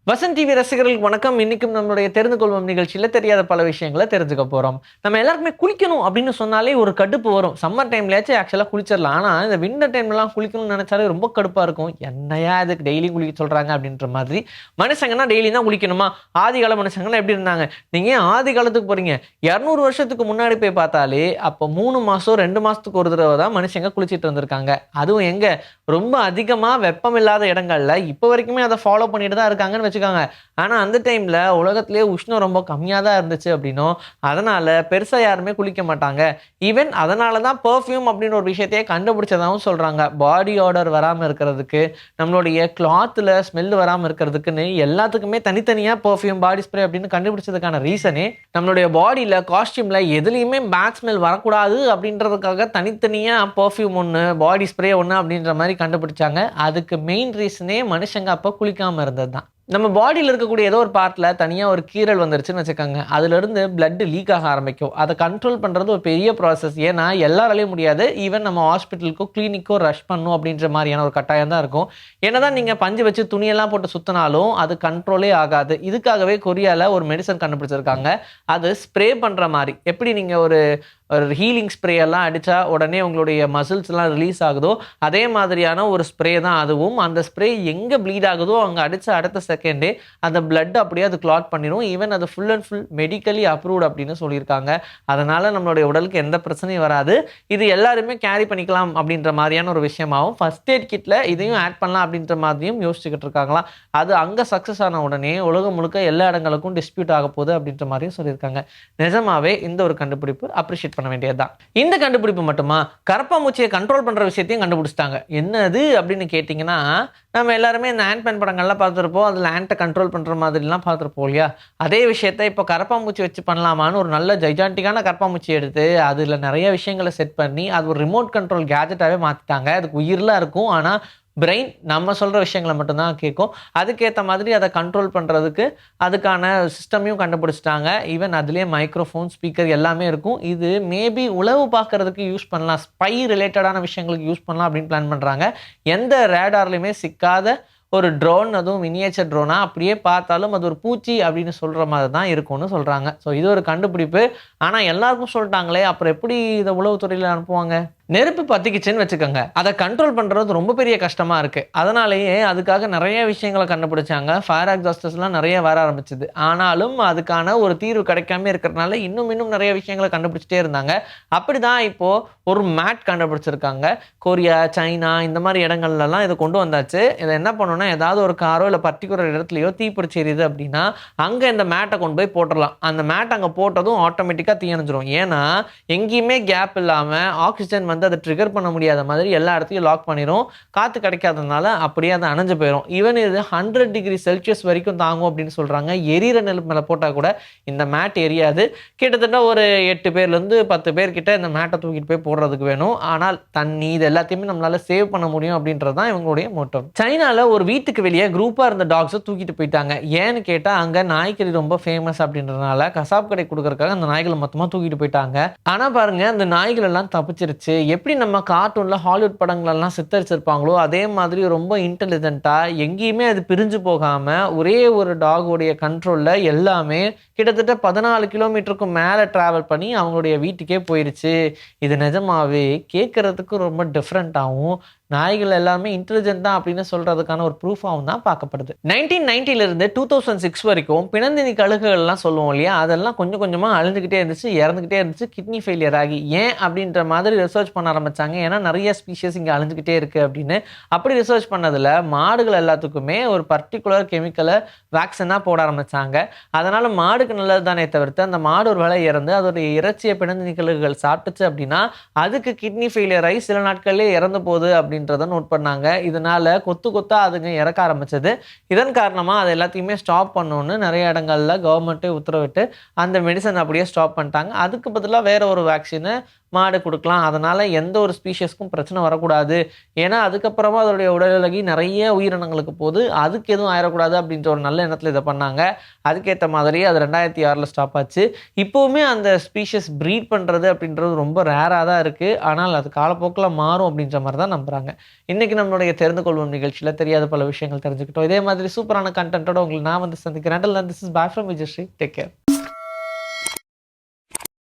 Vasanth TV ரசிகர்களுக்கு வணக்கம். இன்னைக்கும் நம்மளுடைய தெரிந்து கொள்வோம் நிகழ்ச்சியில தெரியாத பல விஷயங்கள தெரிஞ்சுக்க போறோம். நம்ம எல்லாருக்குமே குளிக்கணும் அப்படின்னு சொன்னாலே ஒரு கடுப்பு வரும். சம்மர் டைம்லயாச்சும் ஆக்சுவலா குளிச்சிடலாம். ஆனா இந்த வின்டர் டைம்லலாம் குளிக்கணும்னு நினைச்சாலே ரொம்ப கடுப்பா இருக்கும். என்னையா இதுக்கு டெய்லியும் குளிக்க சொல்றாங்க அப்படின்ற மாதிரி. மனுஷங்கன்னா டெய்லி தான் குளிக்கணுமா? ஆதிகால மனுஷங்கலாம் எப்படி இருந்தாங்க? நீங்க ஏன் ஆதி காலத்துக்கு போறீங்க? 200 வருஷத்துக்கு முன்னாடி போய் பார்த்தாலே, அப்ப 3 மாசம் 2 மாசத்துக்கு ஒரு தடவ தான் மனுஷங்க குளிச்சிட்டு இருந்திருக்காங்க. அதுவும் எங்க? ரொம்ப அதிகமா வெப்பம் இல்லாத இடங்கள்ல இப்ப வரைக்குமே அத ஃபாலோ பண்ணிட்டு தான் இருக்காங்கன்னு வச்சுக்கோங்க. ஆனா அந்த டைம்ல உலகத்திலேயே உஷ்ணம் ரொம்ப கம்மியா தான் இருந்துச்சு அப்படின்னும், அதனால பெருசா யாருமே குளிக்க மாட்டாங்க. ஈவன் அதனால தான் பெர்ஃப்யூம் அப்படின்னு ஒரு விஷயத்தையே கண்டுபிடிச்சதாவும் சொல்றாங்க. பாடி ஆடர் வராம இருக்கிறதுக்கு, நம்மளுடைய கிளாத்ல ஸ்மெல் வராம இருக்கிறதுக்குன்னு எல்லாத்துக்குமே தனித்தனியா பெர்ஃப்யூம், பாடி ஸ்ப்ரே அப்படின்னு கண்டுபிடிச்சதுக்கான ரீசனே நம்மளுடைய பாடியில, காஸ்டியூம்ல எதுலயுமே பேட் ஸ்மெல் வரக்கூடாது அப்படின்றதுக்காக தனித்தனியா பெர்ஃப்யூம் ஒண்ணு, பாடி ஸ்ப்ரே ஒண்ணு அப்படின்ற மாரி கண்டுபிடிச்சாங்க. அதுக்கு மெயின் ரீசனே மனுஷங்க அப்ப குளிக்காம இருந்தது தான். நம்ம பாடியில இருக்கக்கூடிய ஏதோ ஒரு பார்ட்ல தனியா ஒரு கீறல் வந்துருச்சுன்னு வச்சுக்கோங்க. அதிலிருந்து பிளட் லீக் ஆக ஆரம்பிக்கும். அத கண்ட்ரோல் பண்றது ஒரு பெரிய ப்ராசஸ். ஏன்னா எல்லாராலயும் முடியாது. ஈவன் நம்ம ஹாஸ்பிட்டலுக்கோ, கிளினிக்கோ ரஷ் பண்ணணும் அப்படின்ற மாரியான ஒரு கட்டாயம் தான் இருக்கும். என்னதான் நீங்க பஞ்சு வச்சு துணியெல்லாம் போட்டு சுத்துனாலும் அது கண்ட்ரோலே ஆகாது. இதுக்காகவே கொரியால ஒரு மெடிசின் கண்டுபிடிச்சிருக்காங்க. அது ஸ்ப்ரே பண்ற மாரி. எப்படி நீங்க ஒரு ஒரு ஹீலிங் ஸ்ப்ரே எல்லாம் அடிச்சா உடனே உங்களுடைய மசில்ஸ்லாம் ரிலீஸ் ஆகுதோ, அதே மாதிரியான ஒரு ஸ்ப்ரே தான் அதுவும். அந்த ஸ்ப்ரே எங்க ப்ளீட் ஆகுதோ அங்க அடிச்ச அடுத்த செகண்டே அந்த பிளட் அப்படியே அது கிளாட் பண்ணிரும். ஈவன் அது full and full medically approved அப்படின்னு சொல்லியிருக்காங்க. அதனால நம்மளுடைய உடலுக்கு எந்த பிரச்சனையும் வராது. இது எல்லாருமே கேரி பண்ணிக்கலாம் அப்படின்ற மாரியான ஒரு விஷயமாவும், ஃபர்ஸ்ட் எய்ட் கிட்ல இதையும் ஆட் பண்ணலாம் அப்படின்ற மாதிரியும் யோசிச்சுக்கிட்டு இருக்காங்களாம். அது அங்க சக்சஸ் ஆன உடனே உலகம் முழுக்க எல்லா இடங்களுக்கும் டிஸ்ட்ரிபியூட் ஆக போகுது அப்படின்ற மாரியும் சொல்லியிருக்காங்க. நிஜமாவே இந்த ஒரு கண்டுபிடிப்பு அப்ரிஷியேட் பண்ண வேண்டியது தான். இந்த கண்டுபிடிப்பு மட்டுமா, கரப்பான்பூச்சிய கண்ட்ரோல் பண்ற விஷயத்தையும் கண்டுபிடிச்சுட்டாங்க. என்னது அப்படின்னு கேட்டீங்கன்னா, நம்ம எல்லாருமே இந்த ஆண்ட் மேன் படங்கள்லாம் பார்த்திருப்போம். அதுல ஆண்ட்ட கண்ட்ரோல் பண்ற மாதிரிலாம் பார்த்திருப்போம் இல்லையா? அதே விஷயத்த இப்ப கரப்பான்பூச்சி வச்சு பண்ணலாமான்னு ஒரு நல்ல ஜைஜான்டிக்கான கரப்பான்பூச்சி எடுத்து, அதுல நெறைய விஷயங்கள செட் பண்ணி, அது ஒரு ரிமோட் கண்ட்ரோல் கேட்ஜெட்டாவே மாத்திட்டாங்க. அதுக்கு உயிர்லாம் இருக்கும். ஆனா பிரெயின் நம்ம சொல்ற விஷயங்கள மட்டும் தான் கேட்கும். அதுக்கேத்த மாதிரி அத கண்ட்ரோல் பண்றதுக்கு அதுக்கான சிஸ்டமையும் கண்டுபிடிச்சுட்டாங்க. ஈவன் அதிலேயே மைக்ரோஃபோன், ஸ்பீக்கர் எல்லாமே இருக்கும். இது மேபி உளவு பார்க்கறதுக்கு யூஸ் பண்ணலாம். ஸ்பை ரிலேட்டடான விஷயங்களுக்கு யூஸ் பண்ணலாம் அப்படின்னு பிளான் பண்றாங்க. எந்த ரேடார்லயுமே சிக்காத ஒரு ட்ரோன், அதுவும் மினியேச்சர் ட்ரோனா அப்படியே பார்த்தாலும் அது ஒரு பூச்சி அப்படின்னு சொல்ற மாரி தான் இருக்கும்னு சொல்றாங்க. ஸோ இது ஒரு கண்டுபிடிப்பு. ஆனா எல்லாருக்கும் சொல்ட்டாங்களே, அப்புறம் எப்படி இத உளவுத்துறையில அனுப்புவாங்க? நெருப்பு பத்திக்கிச்சுன்னு வச்சுக்கோங்க. அத கண்ட்ரோல் பண்றது ரொம்ப பெரிய கஷ்டமா இருக்கு. அதனாலேயே அதுக்காக நெறைய விஷயங்கள கண்டுபிடிச்சாங்க. ஃபயர் எக்ஸாஸ்டர்ஸ்லாம் நெறைய வர ஆரம்பிச்சது. ஆனாலும் அதுக்கான ஒரு தீர்வு கிடைக்காம இருக்கிறனால இன்னும் நெறைய விஷயங்கள கண்டுபிடிச்சுட்டே இருந்தாங்க. அப்படிதான் இப்போ ஒரு மேட் கண்டுபிடிச்சிருக்காங்க. கொரியா, சைனா இந்த மாரி இடங்கள்லலாம் இத கொண்டு வந்தாச்சு. இத என்ன பண்ணும்னா, ஏதாவது ஒரு காரோ இல்ல பர்ட்டிகுலர் இடத்துலயோ தீப்பிடிச்சு எரியுது அப்படின்னா, அங்க இந்த மேட்ட கொண்டு போய் போட்டுறலாம். அந்த மேட் அங்க போட்டதும் ஆட்டோமேட்டிக்கா தீயணைஞ்சிரும். ஏன்னா, எங்கேயுமே கேப் இல்லாம ஆக்ஸிஜன் வந்து அத ட்ரிகர் பண்ண முடியாத மாதிரி எல்லா இடத்தையும் லாக் பண்ணிரும். காத்து கிடைக்காதனால அப்படியே அது அணைஞ்சு போயிரும். ஈவன் இது 100 டிகிரி செல்சியஸ் வரைக்கும் தாங்கும் அப்படின்னு சொல்றாங்க. எரியிற நெருப்பு மேல போட்டா கூட இந்த மேட் எரியாது. கிட்டத்தட்ட ஒரு 8 பேர்லேருந்து 10 பேர் கிட்ட இந்த மேட்ட தூக்கிட்டு போய் போடுறதுக்கு வேணும். ஆனால் தண்ணி இது எல்லாத்தையுமே நம்மளால சேவ் பண்ண முடியும் அப்படின்றது தான் இவங்களுடைய மோட்டோ. சைனால ஒரு வீட்டுக்கு வெளியே குரூப்பா இருந்த டாக்ஸ தூக்கிட்டு போயிட்டாங்க. ஏன்னு கேட்டா அங்க நாய்க்கறி ரொம்ப ஃபேமஸ் அப்படின்றதுனால கசாப்பு கடைக்கு குடுக்கறதுக்காக அந்த நாய்கள மொத்தமா தூக்கிட்டு போயிட்டாங்க. ஆனா பாருங்க அந்த நாய்கள் எல்லாம் தப்பிச்சிருச்சு. எப்படி நம்ம கார்ட்டூன்ல, ஹாலிவுட் படங்களெல்லாம் சித்தரிச்சிருப்பாங்களோ, அதே மாதிரி ரொம்ப இன்டெலிஜென்ட்டா எங்கேயுமே அது பிரிஞ்சு போகாம, ஒரே ஒரு டாகுடைய கண்ட்ரோல்ல எல்லாமே கிட்டத்தட்ட 14 கிலோமீட்டருக்கும் மேல டிராவல் பண்ணி அவங்களுடைய வீட்டுக்கே போயிருச்சு. இது நிஜமாவே கேட்கறதுக்கு ரொம்ப டிஃபரெண்ட்டாவும், நாய்கள் எல்லாமே இன்டெலிஜென்ட் தான் அப்படின்னு சொல்றதுக்கான ஒரு ப்ரூஃபாவும் தான் பார்க்கப்படுது. 1990ல இருந்து 2006 வரைக்கும் பிணந்தினி கழுகுகள்லாம் சொல்லுவோம் இல்லையா? அதெல்லாம் கொஞ்சம் கொஞ்சமா அழிஞ்சுகிட்டே இருந்துச்சு, இறந்துகிட்டே இருந்துச்சு, கிட்னி ஃபெயிலியர் ஆகி. ஏன் அப்படின்ற மாதிரி ரிசர்ச் பண்ண ஆரம்பிச்சாங்க. ஏன்னா நெறைய ஸ்பீஷிஸ் இங்க அழிஞ்சுகிட்டே இருக்கு அப்படின்னு. அப்படி ரிசர்ச் பண்ணதுல மாடுகள் எல்லாத்துக்குமே ஒரு பர்ட்டிகுலர் கெமிக்கல வேக்சினா போட ஆரம்பிச்சாங்க. அதனால மாடுக்கு நல்லது தானே தவிர்த்து, அந்த மாடு ஒரு வேளை இறந்து அதோடைய இறைச்சிய பிணந்தினி கழுகுகள் சாப்பிட்டுச்சு அப்படின்னா, அதுக்கு கிட்னி ஃபெயிலியர் ஆகி சில நாட்கள்லயே இறந்து போகுது அப்படின்றத நோட் பண்ணாங்க. இதனால கொத்து கொத்தா அதுங்க இறக்க ஆரம்பிச்சது. இதன் காரணமா அது எல்லாத்தையுமே ஸ்டாப் பண்ணணும்னு நெறைய இடங்கள்ல கவர்மெண்ட்டே உத்தரவிட்டு, அந்த மெடிசின் அப்படியே ஸ்டாப் பண்ணிட்டாங்க. அதுக்கு பதிலா வேற ஒரு வேக்சின மாடு குடுக்கலாம். அதனால எந்த ஒரு ஸ்பீஷிஸ்க்கும் பிரச்சனை வரக்கூடாது. ஏன்னா, அதுக்கப்புறமா அதோடைய உடல் அழகி நெறைய உயிரினங்களுக்கு போது. அதுக்கு எதுவும் ஆயிறக்கூடாது அப்படின்ற ஒரு நல்ல எண்ணத்துல இத பண்ணாங்க. அதுக்கேத்த மாதிரி அது 2006ல ஸ்டாப் ஆச்சு. இப்பவுமே அந்த ஸ்பீஷிஸ் ப்ரீட் பண்றது அப்படின்றது ரொம்ப ரேரா தான் இருக்கு. ஆனால் அது காலப்போக்குல மாறும் அப்படின்ற மாரி தான் நம்புறாங்க. இன்னைக்கு நம்மளுடைய தெரிந்து கொள்வோம் நிகழ்ச்சியில தெரியாத பல விஷயங்கள் தெரிஞ்சுக்கிட்டோம். இதே மாதிரி சூப்பரான கன்டென்ட்டோட உங்கள நான் வந்து சந்திக்கிறேன். until then this is bye from Vijayஸ்ரீ. Take care.